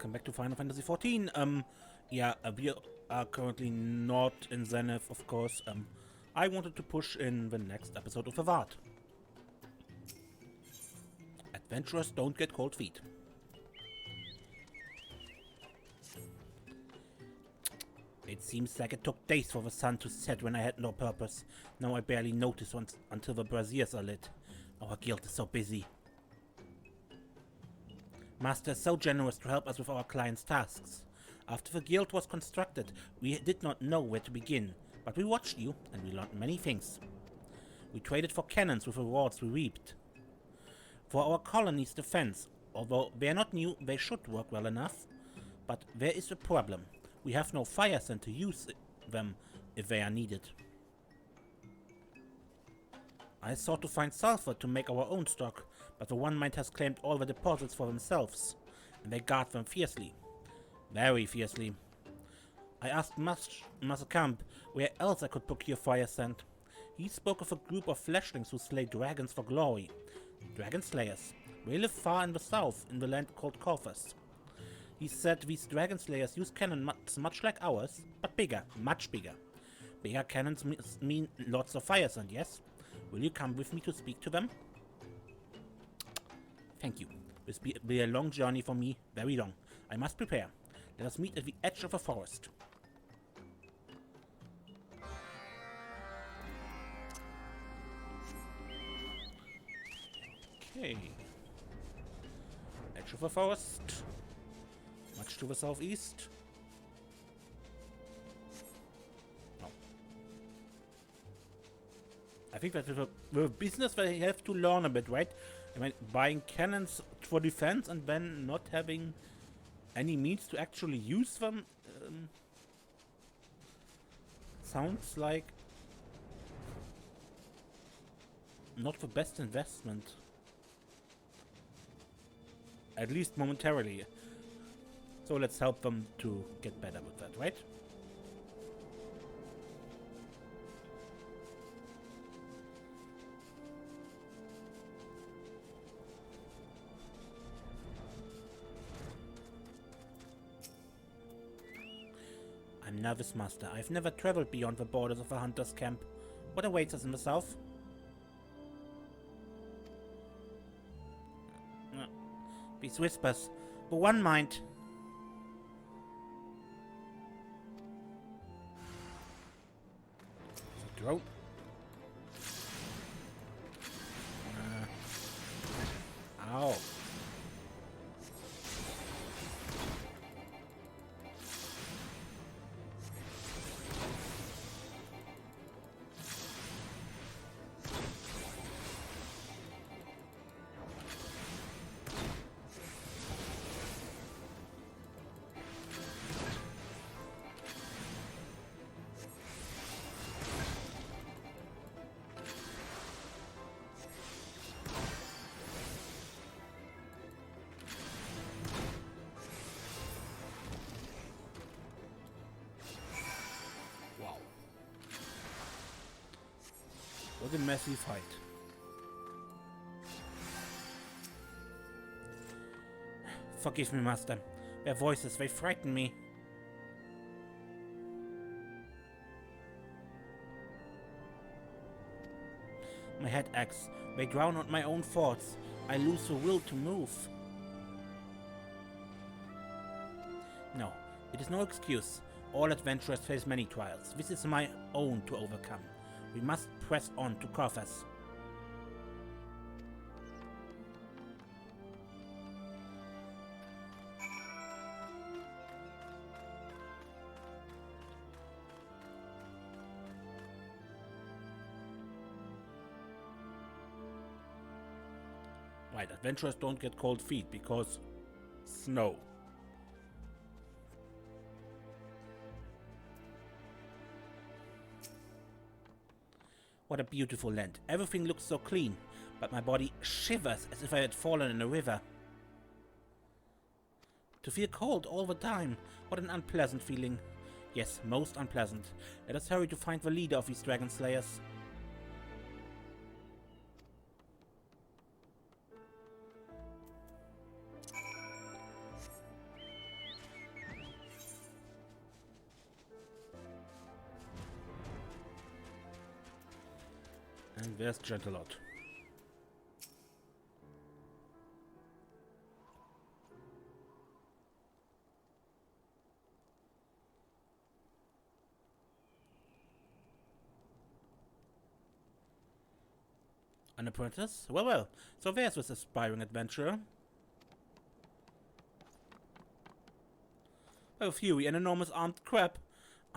Welcome back to Final Fantasy XIV. Yeah, we are currently not in Zenith, of course. I wanted to push in the next episode of the Vath. Adventurers don't get cold feet. It seems like it took days for the sun to set when I had no purpose. Now I barely notice once until the braziers are lit. Our guild is so busy. Master is so generous to help us with our clients' tasks. After the guild was constructed, we did not know where to begin, but we watched you and we learned many things. We traded for cannons with the rewards we reaped. For our colony's defense, although they are not new, they should work well enough. But there is a problem. We have no firesand to use them if they are needed. I sought to find sulfur to make our own stock, but the One Mind has claimed all the deposits for themselves, and they guard them fiercely. Very fiercely. I asked Master Camp where else I could procure firesand. He spoke of a group of fleshlings who slay dragons for glory. Dragon slayers. They live far in the south, in the land called Coerthas. He said these dragon slayers use cannons much like ours, but bigger, much bigger. Bigger cannons mean lots of firesand, yes? Will you come with me to speak to them? Thank you. This will be a long journey for me, very long. I must prepare. Let us meet at the edge of a forest. Okay. Edge of a forest. Much to the southeast. No. I think that with a business they have to learn a bit, right? I mean, buying cannons for defense and then not having any means to actually use them sounds like not the best investment. At least momentarily. So let's help them to get better with that, right? I'm nervous, Master. I've never traveled beyond the borders of a hunter's camp. What awaits us in the south? These whispers. The One Mind. Drone. Ow. What a messy fight. Forgive me, Master. Their voices, they frighten me. My head aches. They drown out my own thoughts. I lose the will to move. No, it is no excuse. All adventurers face many trials. This is my own to overcome. We must press on to Coerthas. Right, adventurers don't get cold feet because snow. What a beautiful land. Everything looks so clean, but my body shivers as if I had fallen in a river. To feel cold all the time, what an unpleasant feeling. Yes, most unpleasant. Let us hurry to find the leader of these dragon slayers. And there's Gentlelot. An apprentice? Well, well. So there's this aspiring adventurer. Oh, Fury, an enormous armed crab.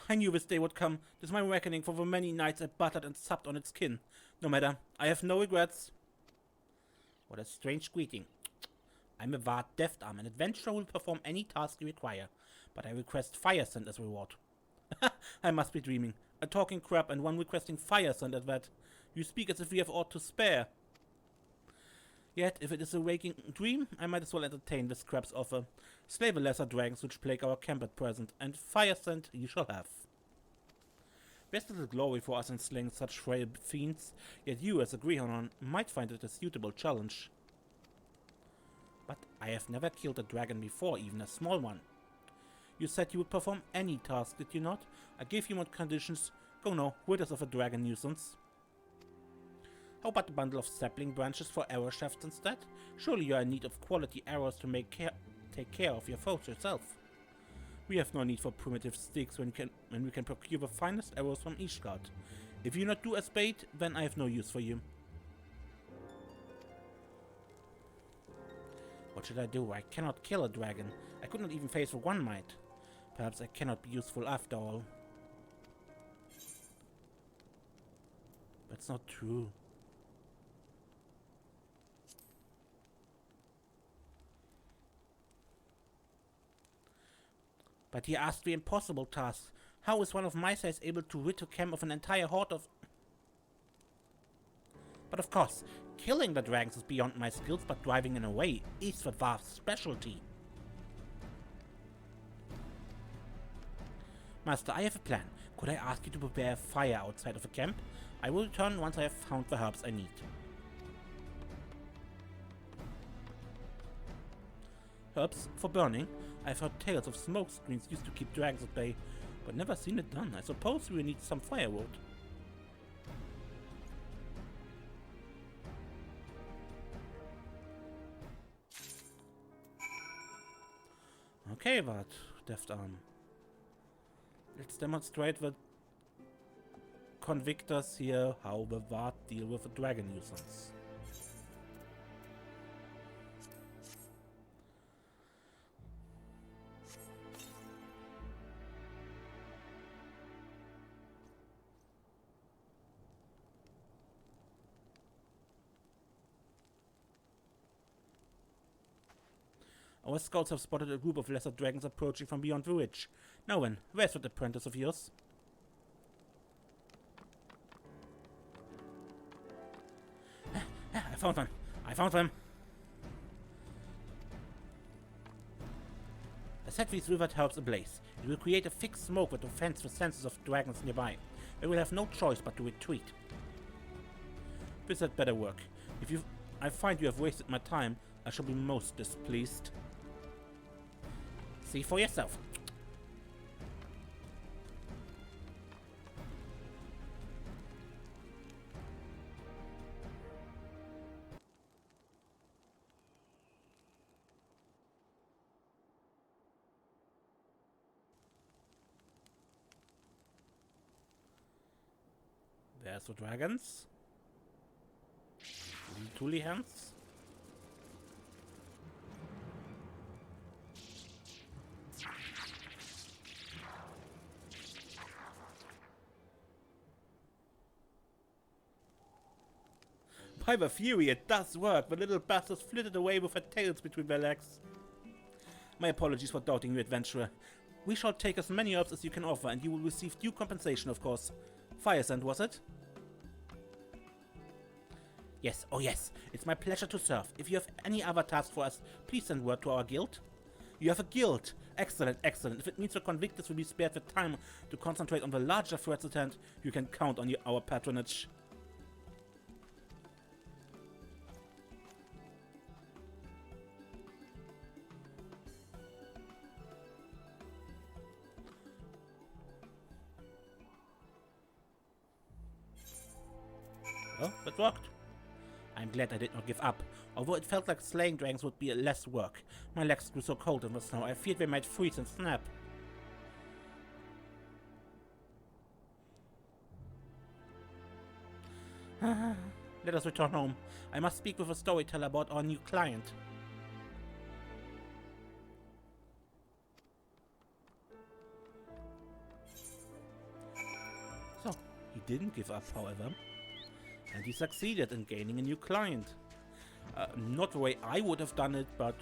I knew this day would come. This is my reckoning for the many nights I buttered and supped on its skin. No matter. I have no regrets. What a strange greeting. I'm a Vath Deftarm. An adventurer will perform any task you require. But I request firesand as reward. I must be dreaming. A talking crab and one requesting firesand at that. You speak as if we have aught to spare. Yet, if it is a waking dream, I might as well entertain this crab's offer. Slay the lesser dragons which plague our camp at present, and firesand you shall have. There's little glory for us in slaying such frail fiends, yet you, as a Greyhound, might find it a suitable challenge. But I have never killed a dragon before, even a small one. You said you would perform any task, did you not? I gave you more conditions. Go now, rid us of a dragon nuisance. How about a bundle of sapling branches for arrow shafts instead? Surely you are in need of quality arrows to take care of your foes yourself. We have no need for primitive sticks when we can procure the finest arrows from Ishgard. If you not do as bait, then I have no use for you. What should I do? I cannot kill a dragon. I could not even face the one might. Perhaps I cannot be useful after all. That's not true. But he asked the impossible task. How is one of my size able to rid a camp of an entire horde of... But of course, killing the dragons is beyond my skills, but driving them away is the Vath's specialty. Master, I have a plan. Could I ask you to prepare a fire outside of the camp? I will return once I have found the herbs I need. Herbs for burning? I've heard tales of smoke screens used to keep dragons at bay, but never seen it done. I suppose we will need some firewood. Okay, Vath, Deftarm. Let's demonstrate the Convictors here how the Vath deal with the dragon nuisance. Our scouts have spotted a group of lesser dragons approaching from beyond the ridge. Now then, where's that apprentice of yours? I found them! I found them! I set these river herbs ablaze. It will create a thick smoke that offends the senses of dragons nearby. They will have no choice but to retreat. This had better work. If I find you have wasted my time, I shall be most displeased. See for yourself. There's the dragons. Little tooly hands. By the fury, it does work. The little bastards flitted away with their tails between their legs. My apologies for doubting you, adventurer. We shall take as many herbs as you can offer, and you will receive due compensation, of course. Firesand, was it? Yes, oh yes. It's my pleasure to serve. If you have any other tasks for us, please send word to our guild. You have a guild. Excellent, excellent. If it means the Convictors will be spared the time to concentrate on the larger threats at hand, you can count on our patronage. Oh, that worked. I'm glad I did not give up, although it felt like slaying dragons would be less work. My legs grew so cold in the snow, I feared they might freeze and snap. Let us return home. I must speak with a storyteller about our new client. So, he didn't give up, however. And he succeeded in gaining a new client. Not the way I would have done it, but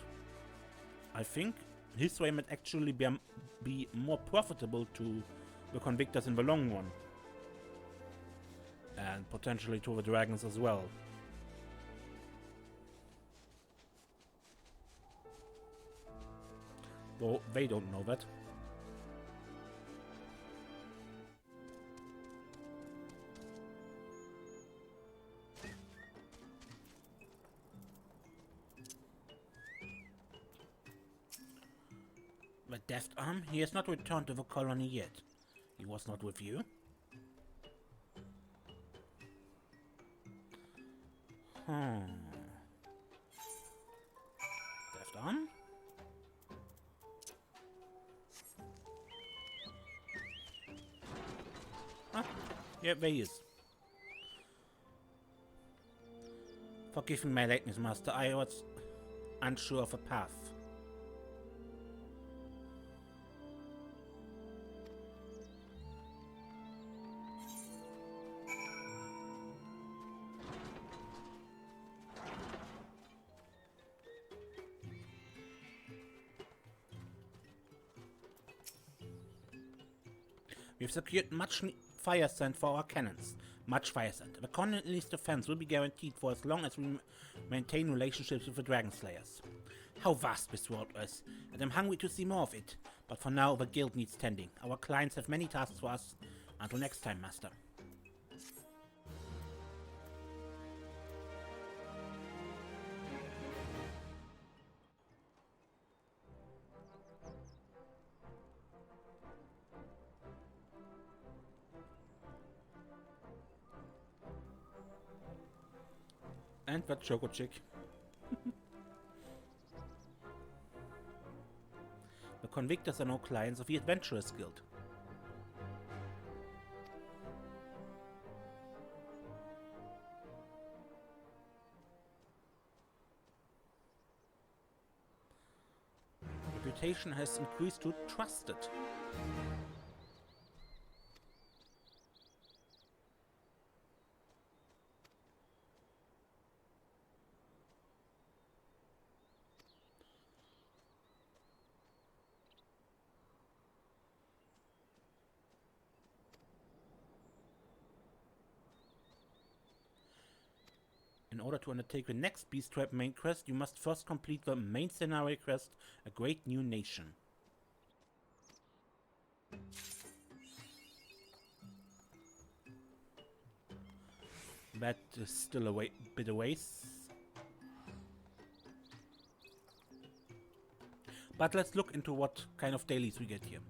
I think his way might actually be more profitable to the Convictors in the long run. And potentially to the dragons as well. Though they don't know that. The Deftarm? He has not returned to the colony yet. He was not with you? Deftarm? Ah, yeah, there he is. Forgive me my lateness, Master. I was unsure of a path. We've secured much firesand for our cannons. Much firesand. The colony's defense will be guaranteed for as long as we maintain relationships with the Dragon Slayers. How vast this world is, and I'm hungry to see more of it. But for now, the guild needs tending. Our clients have many tasks for us. Until next time, Master. And that Choco Chick. The Convictors are now clients of the Adventurers Guild. Reputation has increased to trusted. In order to undertake the next Beast Trap main quest, you must first complete the main scenario quest, A Great New Nation. That is still a bit of ways. But let's look into what kind of dailies we get here.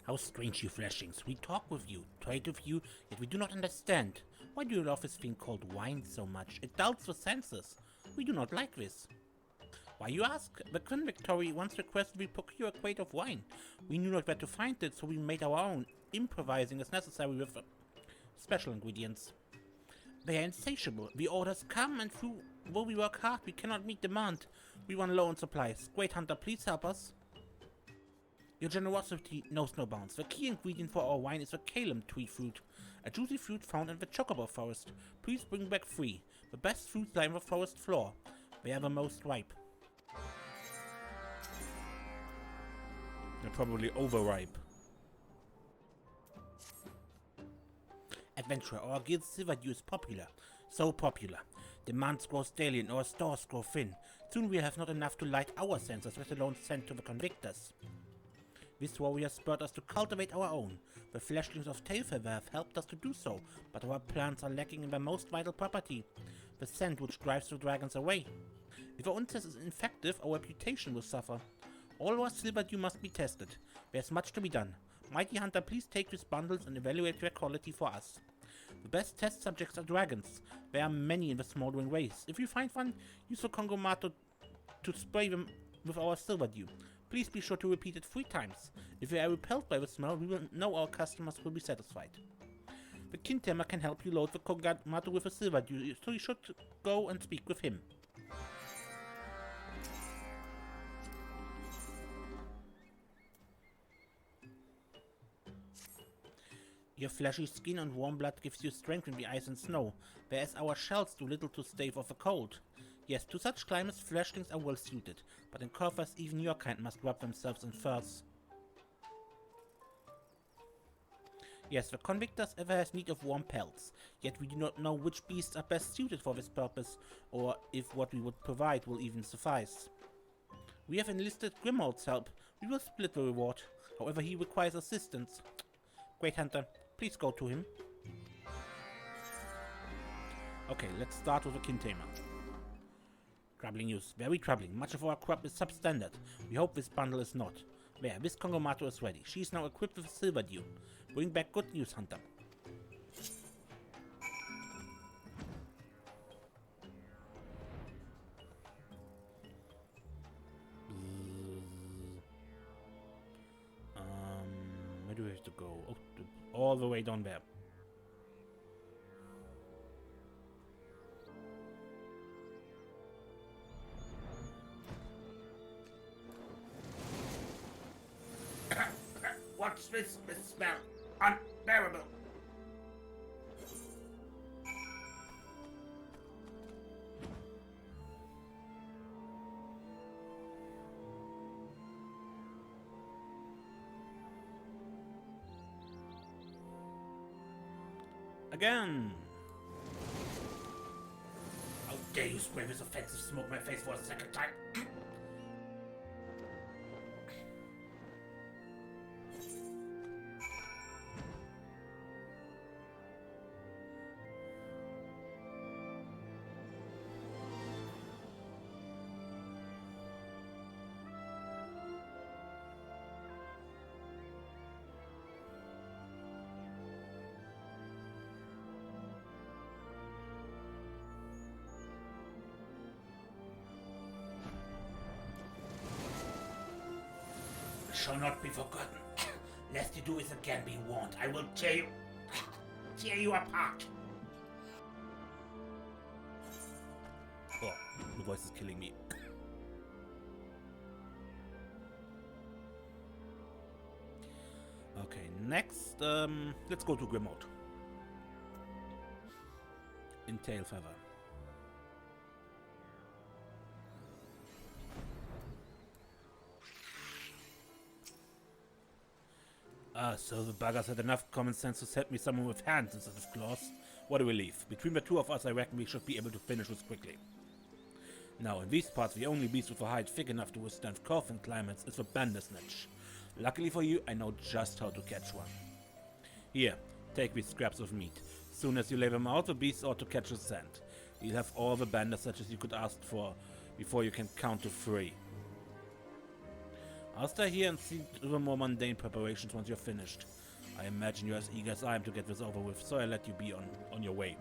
How strange, you fleshings. We talk with you, trade with you, yet we do not understand. Why do you love this thing called wine so much? It dulls the senses. We do not like this. Why, you ask? The Convictory once requested we procure a crate of wine. We knew not where to find it, so we made our own, improvising as necessary with special ingredients. They are insatiable. The orders come, and though we work hard, we cannot meet demand. We run low on supplies. Great Hunter, please help us. Your generosity knows no bounds. The key ingredient for our wine is the Calum tree fruit, a juicy fruit found in the Chocobo forest. Please bring back 3. The best fruits lie on the forest floor. They are the most ripe. They're probably overripe. Adventurer, our guild's silver dew is popular. So popular. Demands grows daily and our stores grow thin. Soon we'll have not enough to light our censers, let alone send to the Convictors. This warrior spurred us to cultivate our own. The fleshlings of Vath have helped us to do so, but our plants are lacking in their most vital property, the scent which drives the dragons away. If our own test is ineffective, our reputation will suffer. All our silver dew must be tested. There's much to be done. Mighty Hunter, please take these bundles and evaluate their quality for us. The best test subjects are dragons. There are many in the smoldering race. If you find one, use the Congomato to spray them with our silver dew. Please be sure to repeat it 3 times. If they are repelled by the smell, we will know our customers will be satisfied. The Kintamer can help you load the Congomato with a silver dew, so you should go and speak with him. Your fleshy skin and warm blood gives you strength in the ice and snow, whereas our shells do little to stave off the cold. Yes, to such climates flashlings are well suited, but in Coerthas even your kind must rub themselves in furs. Yes, the Convictors ever has need of warm pelts, yet we do not know which beasts are best suited for this purpose, or if what we would provide will even suffice. We have enlisted Grimhold's help. We will split the reward, however he requires assistance. Great Hunter, please go to him. Okay, let's start with the Kintamer. Troubling news, very troubling. Much of our crop is substandard. We hope this bundle is not. There, this Congomato is ready. She is now equipped with silver dew. Bring back good news, Hunter. Where do we have to go? Oh, all the way down there. What's this smell? Unbearable! Again! How dare you spray this offensive smoke in my face for a second time? Shall not be forgotten. Lest you do this again, be warned. I will tear you apart. Oh, the voice is killing me. Okay, next, let's go to Grimhold. In Tail Feather. So the buggers had enough common sense to set me someone with hands instead of claws. What a relief. Between the two of us, I reckon we should be able to finish this quickly. Now, in these parts, the only beast with a hide thick enough to withstand coughing climates is the Bandersnatch. Luckily for you, I know just how to catch one. Here, take these scraps of meat. Soon as you lay them out, the beast ought to catch the scent. You'll have all the Bandersnatches you could ask for before you can count to 3. I'll stay here and see to the more mundane preparations once you're finished. I imagine you're as eager as I am to get this over with, so I'll let you be on your way.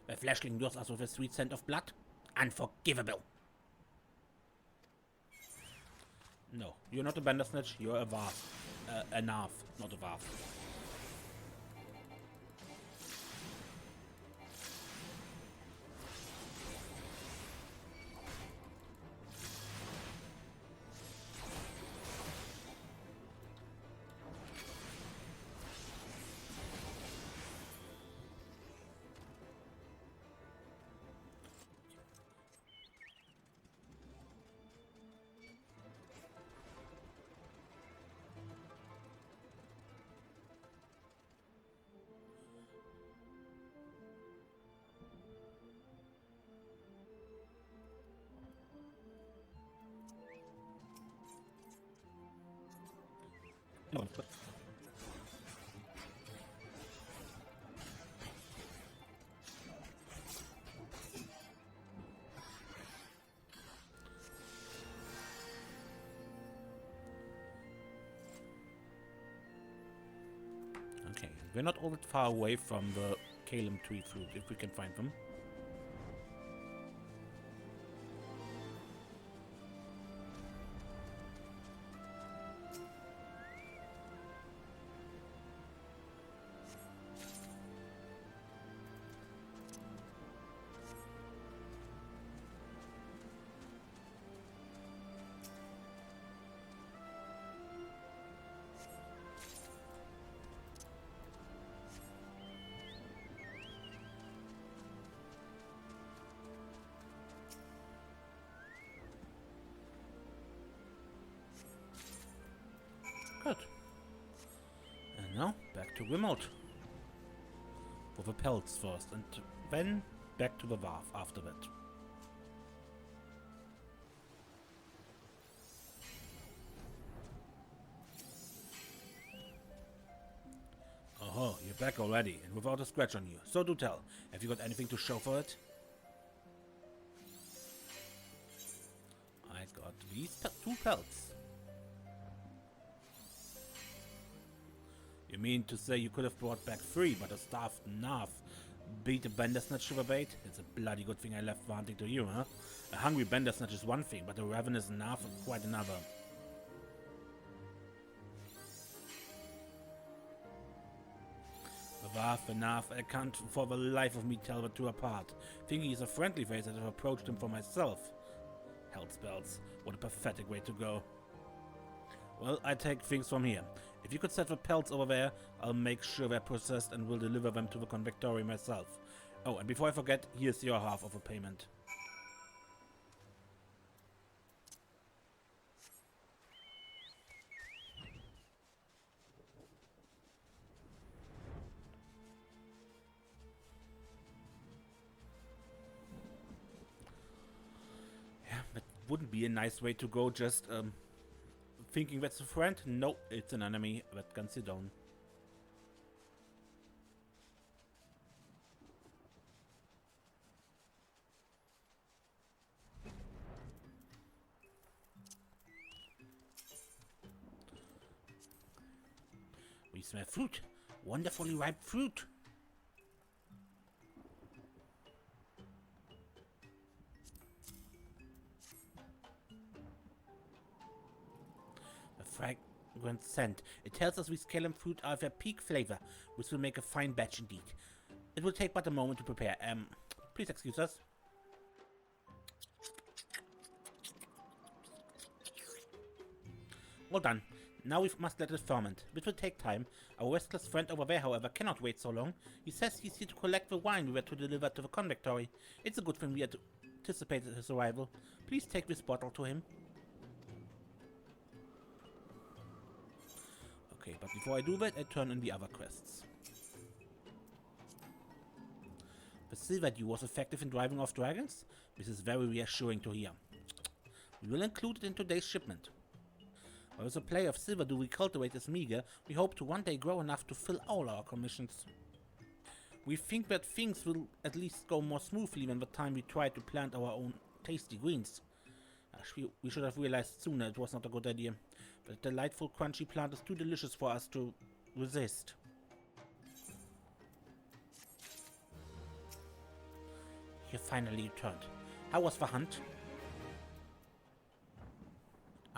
The fleshling lures us with a sweet scent of blood? Unforgivable! No, you're not a Bandersnatch, you're a Vath. A Nav, not a Vath. Okay, we're not all that far away from the Calum tree fruit, if we can find them. Good. And now, back to Remote. For the pelts first, and then back to the Vath after that. Oh, you're back already, and without a scratch on you. So do tell, have you got anything to show for it? I got these two pelts. You mean to say you could have brought back 3, but a staffed Nav beat a Bandersnatch to the bait? It's a bloody good thing I left Vanting to you, huh? A hungry Bandersnatch is one thing, but a ravenous Nav is quite another. The Vath and Nav, I can't for the life of me tell the two apart. Thinking he's a friendly face, I'd have approached him for myself. Hellspells, what a pathetic way to go. Well, I take things from here. If you could set the pelts over there, I'll make sure they're processed and will deliver them to the Convictors myself. Oh, and before I forget, here's your half of the payment. Yeah, that wouldn't be a nice way to go, just, thinking that's a friend? No, it's an enemy. That can sit down. We smell fruit. Wonderfully ripe fruit. Fragrant scent. It tells us these Calum fruit are of their peak flavor, which will make a fine batch indeed. It will take but a moment to prepare. Please excuse us. Well done. Now we must let it ferment. It will take time. Our restless friend over there, however, cannot wait so long. He says he's here to collect the wine we were to deliver to the Convictors. It's a good thing we had anticipated his arrival. Please take this bottle to him. Okay, but before I do that, I turn in the other quests. The Silver Dew was effective in driving off dragons? This is very reassuring to hear. We will include it in today's shipment. While the supply of Silver Dew we cultivate is meager, we hope to one day grow enough to fill all our commissions. We think that things will at least go more smoothly than the time we tried to plant our own tasty greens. We should have realized sooner it was not a good idea. The delightful crunchy plant is too delicious for us to resist. You finally returned. How was the hunt?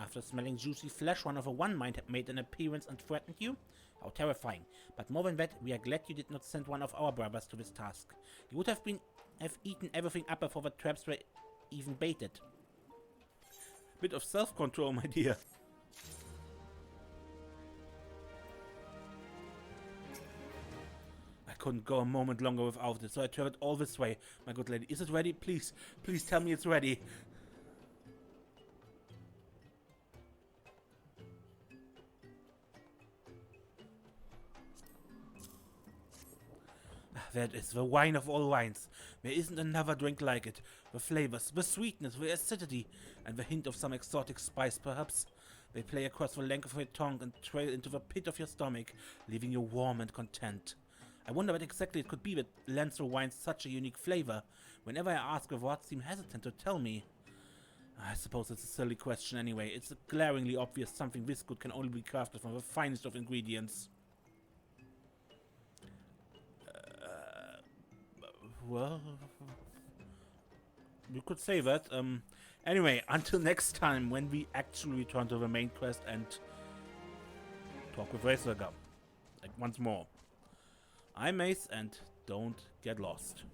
After smelling juicy flesh, one of the One Mind made an appearance and threatened you? How terrifying. But more than that, we are glad you did not send one of our brothers to this task. You would have eaten everything up before the traps were even baited. Bit of self-control, my dear. I couldn't go a moment longer without it, so I traveled all this way. My good lady, is it ready? Please, please tell me it's ready. That is the wine of all wines. There isn't another drink like it. The flavors, the sweetness, the acidity, and the hint of some exotic spice, perhaps. They play across the length of your tongue and trail into the pit of your stomach, leaving you warm and content. I wonder what exactly it could be that lends the wine such a unique flavor. Whenever I ask, the Vath seem hesitant to tell me. I suppose it's a silly question anyway. It's glaringly obvious something this good can only be crafted from the finest of ingredients. Well, you could say that. Anyway, until next time when we actually return to the main quest and talk with Racerga. Like once more. I'm Mace and don't get lost.